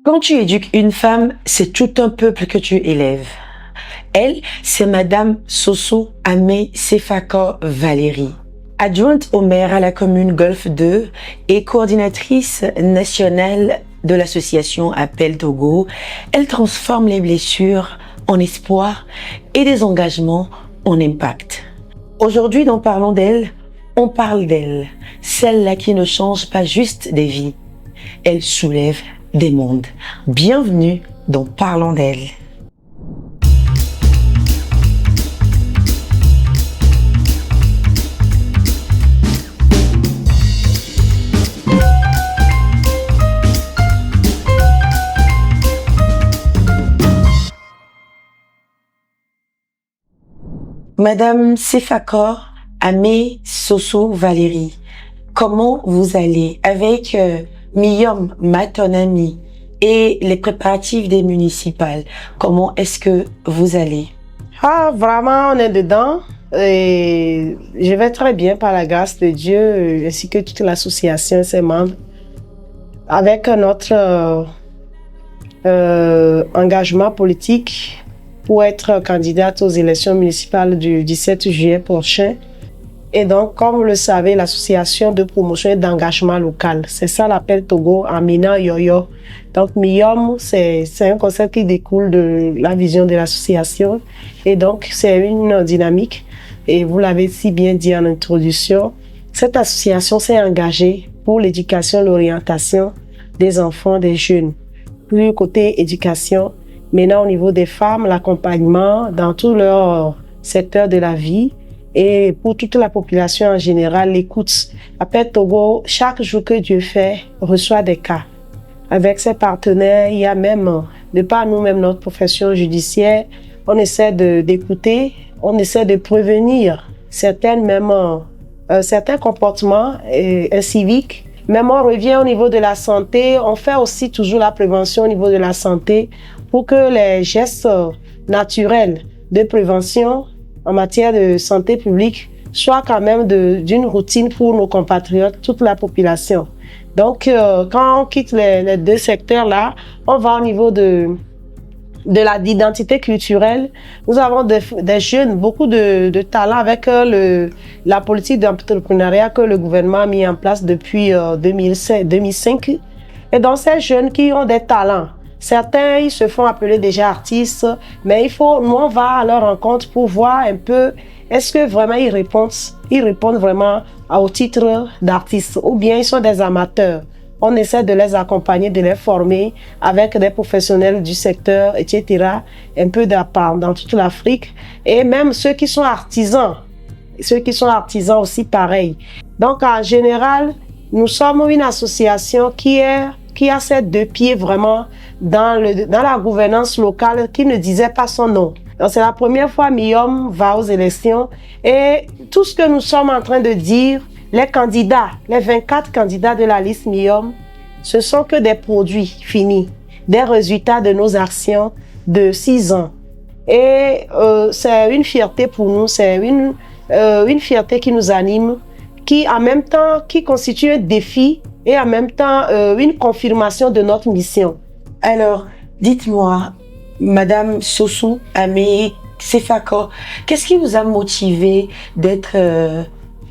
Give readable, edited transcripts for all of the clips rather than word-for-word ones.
Quand tu éduques une femme, c'est tout un peuple que tu élèves. Elle, c'est Madame Soso Amé Sefaka Valérie. Adjointe au maire à la commune Golfe 2 et coordinatrice nationale de l'association Appel Togo, elle transforme les blessures en espoir et des engagements en impact. Aujourd'hui, dans Parlons d'elle, on parle d'elle, celle-là qui ne change pas juste des vies, elle soulève des mondes. Bienvenue dans Parlons d'elle. Madame Sefaka Amé Soso Valérie, comment vous allez avec Miyom, ton ami, et les préparatifs des municipales? Comment est-ce que vous allez? Ah, vraiment, on est dedans. Et je vais très bien par la grâce de Dieu, ainsi que toute l'association et ses membres. Avec notre engagement politique pour être candidate aux élections municipales du 17 juillet prochain. Et donc, comme vous le savez, l'association de promotion et d'engagement local, c'est ça l'appel Togo en Mina Yoyo. Donc, Miyom, c'est un concept qui découle de la vision de l'association. Et donc, c'est une dynamique. Et vous l'avez si bien dit en introduction, cette association s'est engagée pour l'éducation et l'orientation des enfants, des jeunes. Plus côté éducation, maintenant au niveau des femmes, l'accompagnement dans tout leur secteur de la vie. Et pour toute la population en général, l'écoute. Appel Togo, chaque jour que Dieu fait, reçoit des cas. Avec ses partenaires, il y a même, de par nous-mêmes, notre profession judiciaire, on essaie d'écouter, on essaie de prévenir certains comportements inciviques. Même on revient au niveau de la santé, on fait aussi toujours la prévention au niveau de la santé pour que les gestes naturels de prévention en matière de santé publique soit quand même d'une routine pour nos compatriotes, toute la population. Donc, quand on quitte les deux secteurs-là, on va au niveau de l'identité culturelle. Nous avons des jeunes, beaucoup de talents avec la politique d'entrepreneuriat que le gouvernement a mis en place depuis 2005. Et donc, ces jeunes qui ont des talents, certains, ils se font appeler déjà artistes, mais nous, on va à leur rencontre pour voir un peu, est-ce que vraiment ils répondent vraiment au titre d'artistes, ou bien ils sont des amateurs. On essaie de les accompagner, de les former avec des professionnels du secteur, etc., un peu dans toute l'Afrique, et même ceux qui sont artisans aussi pareil. Donc, en général, nous sommes une association qui a ses deux pieds vraiment dans la gouvernance locale, qui ne disait pas son nom. Donc, c'est la première fois Miyom va aux élections et tout ce que nous sommes en train de dire, les candidats, les 24 candidats de la liste Miyom, ce sont que des produits finis, des résultats de nos actions de 6 ans. Et c'est une fierté pour nous, c'est une fierté qui nous anime, qui en même temps qui constitue un défi et en même temps une confirmation de notre mission. Alors, dites-moi, Madame Soso Amé Sefaka, qu'est-ce qui vous a motivé d'être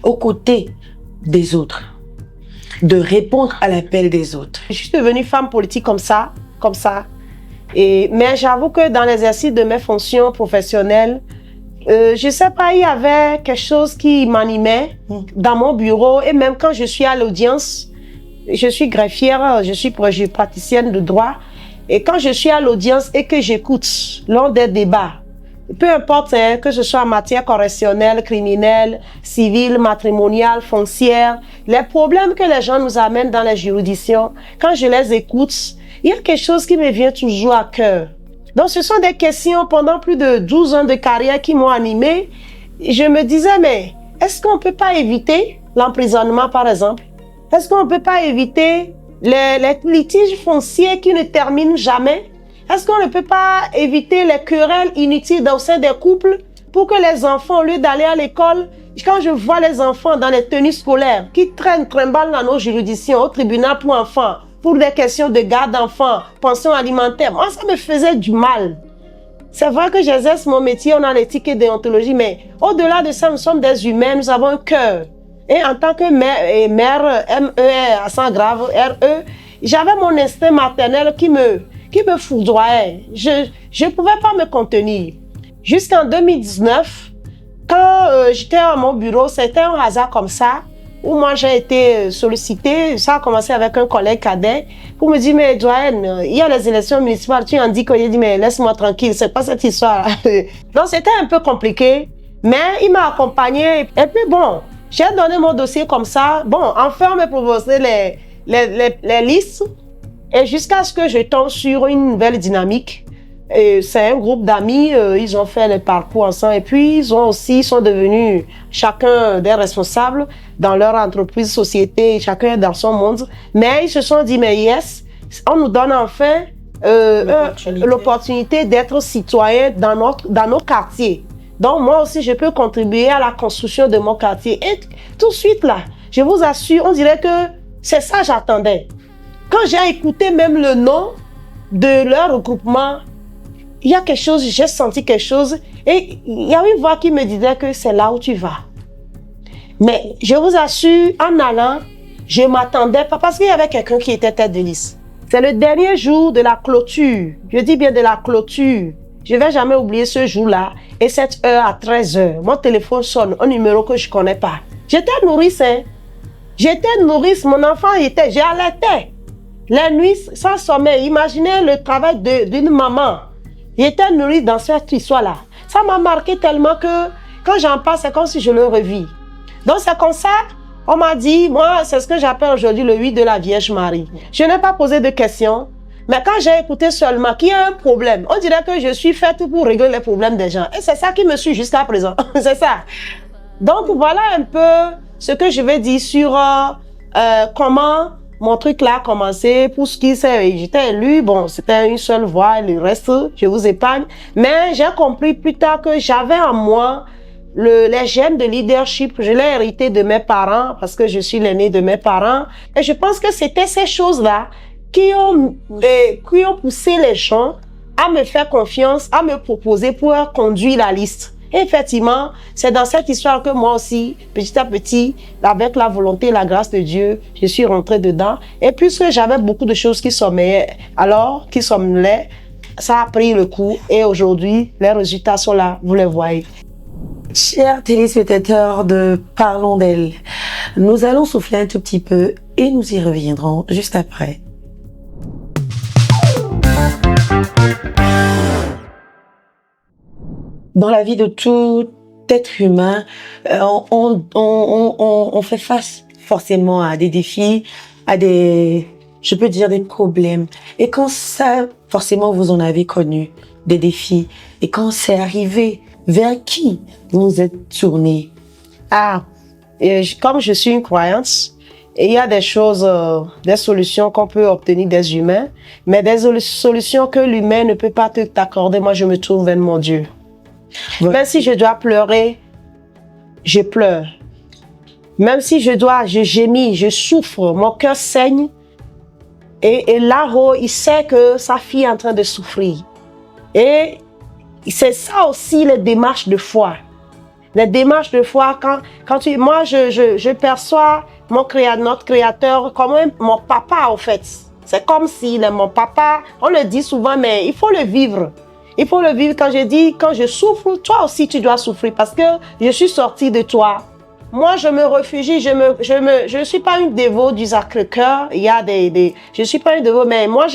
aux côtés des autres, de répondre à l'appel des autres? Je suis devenue femme politique comme ça. Mais j'avoue que dans l'exercice de mes fonctions professionnelles, je sais pas, il y avait quelque chose qui m'animait dans mon bureau, et même quand je suis à l'audience, je suis greffière, je suis praticienne de droit, et quand je suis à l'audience et que j'écoute lors des débats, peu importe que ce soit en matière correctionnelle, criminelle, civile, matrimoniale, foncière, les problèmes que les gens nous amènent dans les juridictions, quand je les écoute, il y a quelque chose qui me vient toujours à cœur. Donc ce sont des questions pendant plus de 12 ans de carrière qui m'ont animée. Je me disais, mais est-ce qu'on ne peut pas éviter l'emprisonnement par exemple? Est-ce qu'on ne peut pas éviter les litiges fonciers qui ne terminent jamais? Est-ce qu'on ne peut pas éviter les querelles inutiles au sein des couples pour que les enfants, au lieu d'aller à l'école, quand je vois les enfants dans les tenues scolaires qui trimballent dans nos juridictions, au tribunal pour enfants, pour des questions de garde d'enfants, pension alimentaire. Moi, ça me faisait du mal. C'est vrai que j'exerce mon métier, on a l'éthique et déontologie, mais au-delà de ça, nous sommes des humains, nous avons un cœur. Et en tant que mère, M-E-R, accent grave, R-E, j'avais mon instinct maternel qui me foudroyait. Je ne pouvais pas me contenir. Jusqu'en 2019, quand j'étais à mon bureau, c'était un hasard comme ça, où moi j'ai été sollicitée. Ça a commencé avec un collègue cadet pour me dire, mais doyenne, il y a les élections municipales, tu en dis quoi? Il dit, mais laisse-moi tranquille, c'est pas cette histoire. Donc c'était un peu compliqué, mais il m'a accompagné. Et puis bon, j'ai donné mon dossier comme ça. Bon, enfin on me proposait les listes, et jusqu'à ce que je tombe sur une nouvelle dynamique. C'est un groupe d'amis, ils ont fait le parcours ensemble et puis ils sont devenus chacun des responsables dans leur entreprise, société, chacun dans son monde. Mais ils se sont dit, mais yes, on nous donne enfin l'opportunité d'être citoyen dans nos quartiers. Donc moi aussi, je peux contribuer à la construction de mon quartier. Et tout de suite là, je vous assure, on dirait que c'est ça que j'attendais. Quand j'ai écouté même le nom de leur regroupement, il y a quelque chose, j'ai senti quelque chose et il y a une voix qui me disait que c'est là où tu vas. Mais je vous assure, en allant, je m'attendais pas parce qu'il y avait quelqu'un qui était tête de liste. C'est le dernier jour de la clôture. Je dis bien de la clôture. Je ne vais jamais oublier ce jour-là. Et cette heure à 13h, mon téléphone sonne, un numéro que je ne connais pas. J'étais nourrice, hein. J'étais nourrice, mon enfant j'allaitais. La nuit, sans sommeil, imaginez le travail d'une maman. J'étais nourrie dans cette histoire-là. Ça m'a marqué tellement que quand j'en parle, c'est comme si je le revis. Donc c'est comme ça, on m'a dit, moi, c'est ce que j'appelle aujourd'hui le 8 de la Vierge Marie. Je n'ai pas posé de questions, mais quand j'ai écouté seulement qu'il y a un problème, on dirait que je suis faite pour régler les problèmes des gens. Et c'est ça qui me suit jusqu'à présent. C'est ça. Donc voilà un peu ce que je vais dire sur comment mon truc là a commencé. Pour ce qui c'est, j'étais élue, bon, c'était une seule voix, le reste, je vous épargne. Mais j'ai compris plus tard que j'avais en moi les gènes de leadership. Je l'ai hérité de mes parents parce que je suis l'aîné de mes parents. Et je pense que c'était ces choses-là qui ont poussé les gens à me faire confiance, à me proposer pour conduire la liste. Et effectivement, c'est dans cette histoire que moi aussi, petit à petit, avec la volonté et la grâce de Dieu, je suis rentrée dedans. Et puisque j'avais beaucoup de choses qui sommellaient, ça a pris le coup. Et aujourd'hui, les résultats sont là, vous les voyez. Chers téléspectateurs de Parlons d'elle, nous allons souffler un tout petit peu et nous y reviendrons juste après. Dans la vie de tout être humain, on fait face forcément à des défis, je peux dire des problèmes. Et quand ça, forcément, vous en avez connu des défis. Et quand c'est arrivé, vers qui vous êtes tourné? Comme je suis une croyante, il y a des choses, des solutions qu'on peut obtenir des humains, mais des solutions que l'humain ne peut pas t'accorder. Moi, je me tourne vers mon Dieu. Ouais. Même si je dois pleurer, je pleure. Même si je gémis, je souffre, mon cœur saigne. Et là-haut, il sait que sa fille est en train de souffrir. Et c'est ça aussi les démarches de foi. Les démarches de foi, moi je perçois notre créateur comme mon papa en fait. C'est comme s'il est mon papa. On le dit souvent, mais il faut le vivre. Il faut le vivre. Quand je souffre, toi aussi tu dois souffrir parce que je suis sortie de toi. Moi, je me réfugie, je suis pas une dévote du Sacré-Cœur. Je suis pas une dévote, mais moi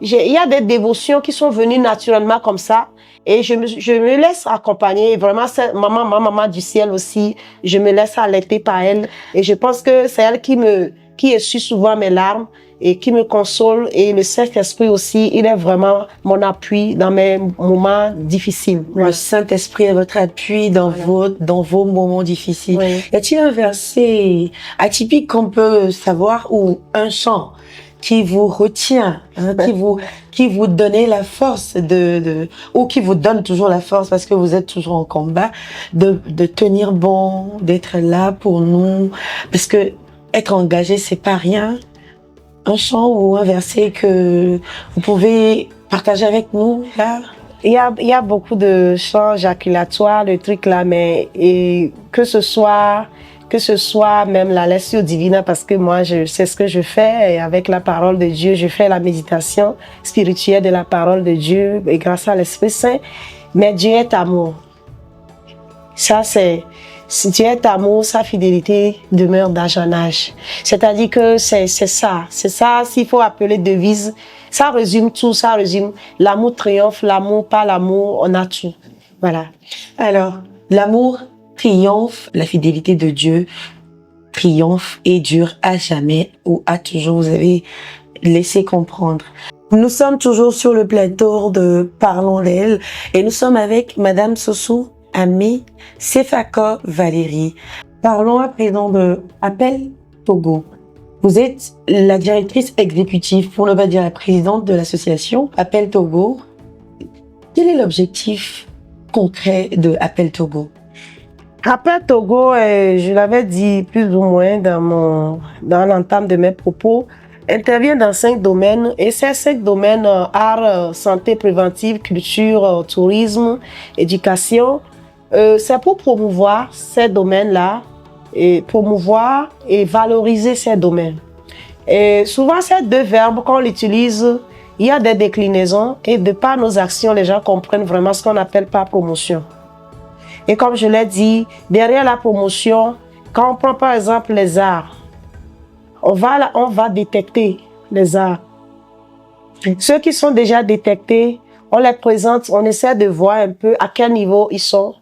il y a des dévotions qui sont venues naturellement comme ça. Et je me laisse accompagner. Vraiment, ma maman du ciel aussi, je me laisse allaiter par elle. Et je pense que c'est elle qui essuie souvent mes larmes et qui me console. Et le Saint-Esprit aussi, il est vraiment mon appui dans mes moments difficiles. Le Saint-Esprit est votre appui dans vos moments difficiles. Oui. Y a-t-il un verset atypique qu'on peut savoir ou un chant qui vous retient, qui vous donnait la force ou qui vous donne toujours la force parce que vous êtes toujours en combat, de tenir bon, d'être là pour nous, parce que être engagé, c'est pas rien. un chant ou un verset que vous pouvez partager avec nous, là? Il y a beaucoup de chants jaculatoires, de trucs là, mais que ce soit même la lecture divine, parce que moi, c'est ce que je fais, et avec la parole de Dieu, je fais la méditation spirituelle de la parole de Dieu, et grâce à l'Esprit Saint. Mais Dieu est amour. Ça, si Dieu est amour, sa fidélité demeure d'âge en âge. C'est-à-dire que c'est ça, s'il faut appeler devise. Ça résume tout, ça résume l'amour triomphe, l'amour pas l'amour, on a tout. Voilà. Alors, l'amour triomphe, la fidélité de Dieu triomphe et dure à jamais ou à toujours. Vous avez laissé comprendre. Nous sommes toujours sur le plateau de Parlons d'elle et nous sommes avec Madame Sossou Amé Sefako Valérie. Parlons à présent de Appel Togo. Vous êtes la directrice exécutive, pour ne pas dire la présidente de l'association Appel Togo. Quel est l'objectif concret de Appel Togo? Appel Togo, je l'avais dit plus ou moins dans l'entame de mes propos, intervient dans 5 domaines et ces 5 domaines, art, santé préventive, culture, tourisme, éducation, c'est pour promouvoir ces domaines-là et promouvoir et valoriser ces domaines. Et souvent, ces 2 verbes, quand on l'utilise, il y a des déclinaisons et de par nos actions, les gens comprennent vraiment ce qu'on appelle par promotion. Et comme je l'ai dit, derrière la promotion, quand on prend par exemple les arts, on va détecter les arts. Ceux qui sont déjà détectés, on les présente, on essaie de voir un peu à quel niveau ils sont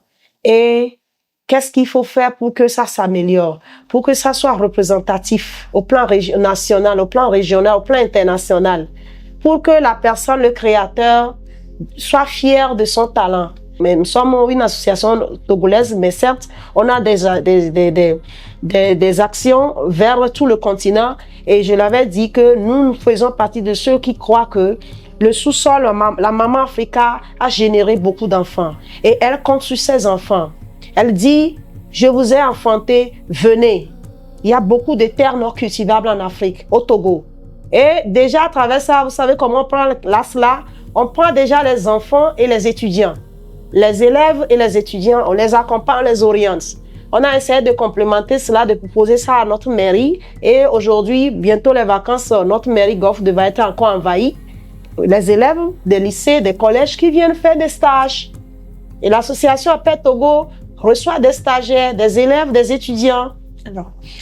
et qu'est-ce qu'il faut faire pour que ça s'améliore, pour que ça soit représentatif au plan national, au plan régional, au plan international, pour que la personne, le créateur, soit fier de son talent. Mais nous sommes une association togolaise, mais certes, on a des actions vers tout le continent. Et je l'avais dit que nous faisons partie de ceux qui croient que le sous-sol, la Maman Africa a généré beaucoup d'enfants. Et elle compte sur ses enfants. Elle dit, je vous ai enfanté, venez. Il y a beaucoup de terres non cultivables en Afrique, au Togo. Et déjà à travers ça, vous savez comment on prend cela? On prend déjà les enfants et les étudiants. Les élèves et les étudiants, on les accompagne, on les oriente. On a essayé de complémenter cela, de proposer ça à notre mairie. Et aujourd'hui, bientôt les vacances, notre mairie Goff devait être encore envahie. Les élèves des lycées, des collèges qui viennent faire des stages. Et l'association Appel Togo reçoit des stagiaires, des élèves, des étudiants.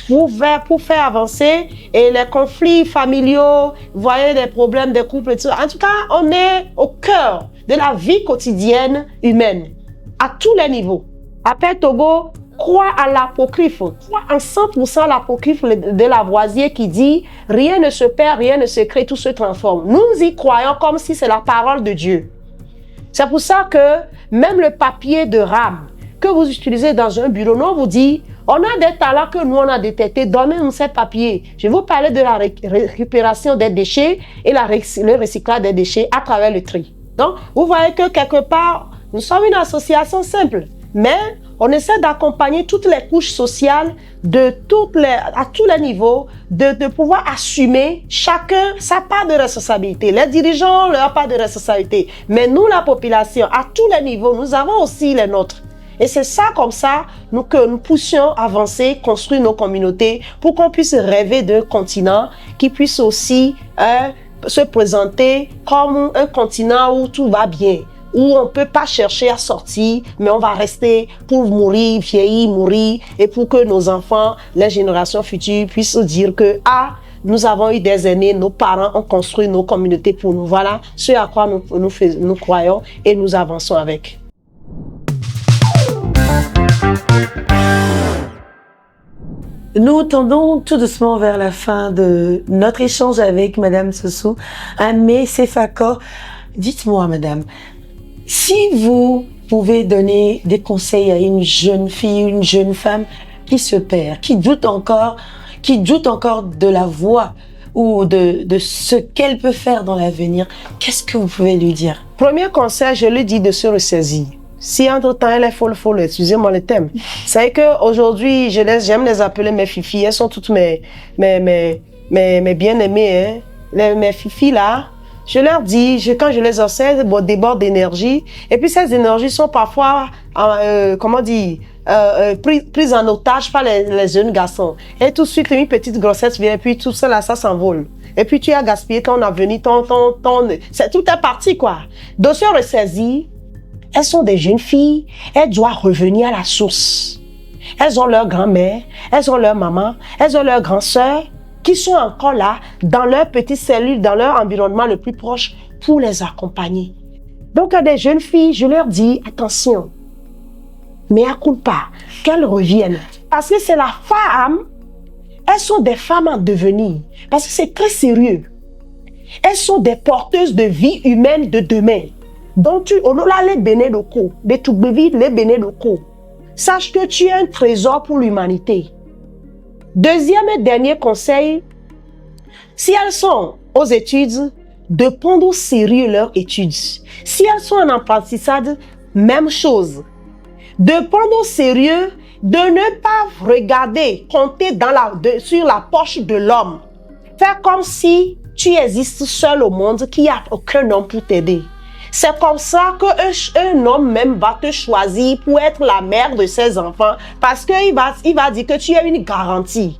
Pour faire avancer et les conflits familiaux, vous voyez les problèmes des couples et tout. En tout cas, on est au cœur de la vie quotidienne humaine, à tous les niveaux. Appel Togo croit à l'apocryphe, croit en 100% l'apocryphe de Lavoisier qui dit « Rien ne se perd, rien ne se crée, tout se transforme ». Nous y croyons comme si c'est la parole de Dieu. C'est pour ça que même le papier de rame que vous utilisez dans un bureau, nous on vous dit on a des talents que nous on a détectés, donnez-nous ces papiers. Je vais vous parler de la récupération des déchets et le recyclage des déchets à travers le tri. Donc, vous voyez que quelque part, nous sommes une association simple, mais on essaie d'accompagner toutes les couches sociales à tous les niveaux, de pouvoir assumer chacun sa part de responsabilité. Les dirigeants ont leur part de responsabilité, mais nous, la population, à tous les niveaux, nous avons aussi les nôtres. Et c'est ça, comme ça, que nous poussions avancer, construire nos communautés pour qu'on puisse rêver d'un continent qui puisse aussi se présenter comme un continent où tout va bien, où on ne peut pas chercher à sortir, mais on va rester pour mourir, vieillir, mourir, et pour que nos enfants, les générations futures puissent dire que nous avons eu des aînés, nos parents ont construit nos communautés pour nous. Voilà ce à quoi nous croyons et nous avançons avec. Nous tendons tout doucement vers la fin de notre échange avec Madame Sossou Amé Sefako. Dites-moi, Madame, si vous pouvez donner des conseils à une jeune fille, une jeune femme qui se perd, qui doute encore de la voie ou de ce qu'elle peut faire dans l'avenir, qu'est-ce que vous pouvez lui dire? Premier conseil, je lui dis de se ressaisir. Si entre-temps elle est folle, excusez-moi le thème. C'est qu'aujourd'hui, j'aime les appeler mes filles, elles sont toutes mes mes bien-aimés, hein, mes filles là, je leur dis, quand je les observe, bon, déborde d'énergie. Et puis ces énergies sont parfois, prises en otage par les jeunes garçons. Et tout de suite, une petite grossesse vient, et puis tout ça là, ça s'envole. Et puis tu as gaspillé ton avenir, c'est tout est parti quoi. Donc se ressaisir, elles sont des jeunes filles, elles doivent revenir à la source. Elles ont leur grand-mère, elles ont leur maman, elles ont leur grand-sœur qui sont encore là dans leur petite cellule, dans leur environnement le plus proche pour les accompagner. Donc à des jeunes filles, je leur dis attention, mais à coup pas qu'elles reviennent. Parce que c'est la femme, elles sont des femmes en devenir. Parce que c'est très sérieux. Elles sont des porteuses de vie humaine de demain. Donc les béné locaux, les toubévis, les béné locaux. Sache que tu es un trésor pour l'humanité. Deuxième et dernier conseil, si elles sont aux études, de prendre au sérieux leurs études. Si elles sont en apprentissage, même chose. De prendre au sérieux, de ne pas regarder, compter sur la poche de l'homme. Faire comme si tu existes seul au monde, qu'il n'y a aucun homme pour t'aider. C'est comme ça qu'un homme même va te choisir pour être la mère de ses enfants parce qu'il va dire que tu es une garantie.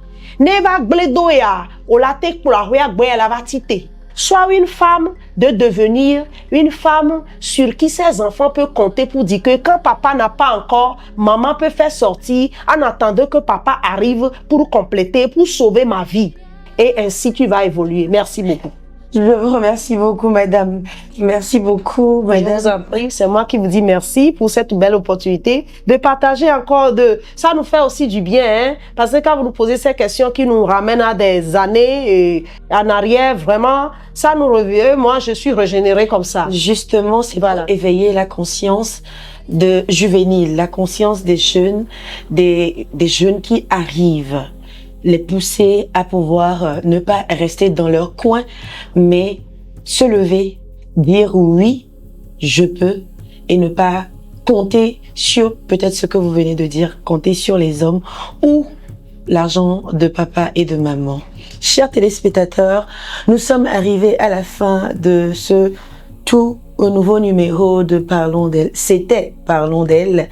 Sois une femme de devenir, une femme sur qui ses enfants peuvent compter pour dire que quand papa n'a pas encore, maman peut faire sortir en attendant que papa arrive pour compléter, pour sauver ma vie. Et ainsi tu vas évoluer. Merci beaucoup. Je vous remercie beaucoup, madame. Merci beaucoup, madame. Je vous en prie, c'est moi qui vous dis merci pour cette belle opportunité de partager encore ça nous fait aussi du bien, hein, parce que quand vous nous posez ces questions qui nous ramènent à des années en arrière, vraiment, ça nous revient. Moi, je suis régénérée comme ça. Justement, c'est pour éveiller la conscience de juvénile, la conscience des jeunes, des jeunes qui arrivent. Les pousser à pouvoir ne pas rester dans leur coin, mais se lever, dire oui, je peux, et ne pas compter sur peut-être ce que vous venez de dire, compter sur les hommes ou l'argent de papa et de maman. Chers téléspectateurs, nous sommes arrivés à la fin de ce tout nouveau numéro de Parlons d'elle. C'était Parlons d'elle.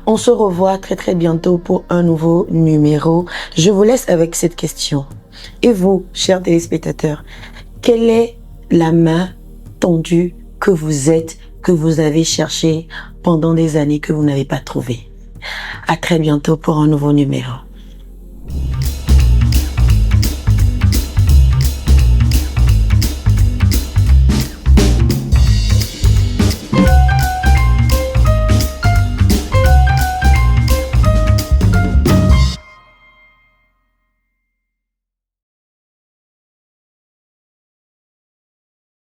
On se revoit très très bientôt pour un nouveau numéro. Je vous laisse avec cette question. Et vous, chers téléspectateurs, quelle est la main tendue que vous avez cherchée pendant des années que vous n'avez pas trouvée? À très bientôt pour un nouveau numéro.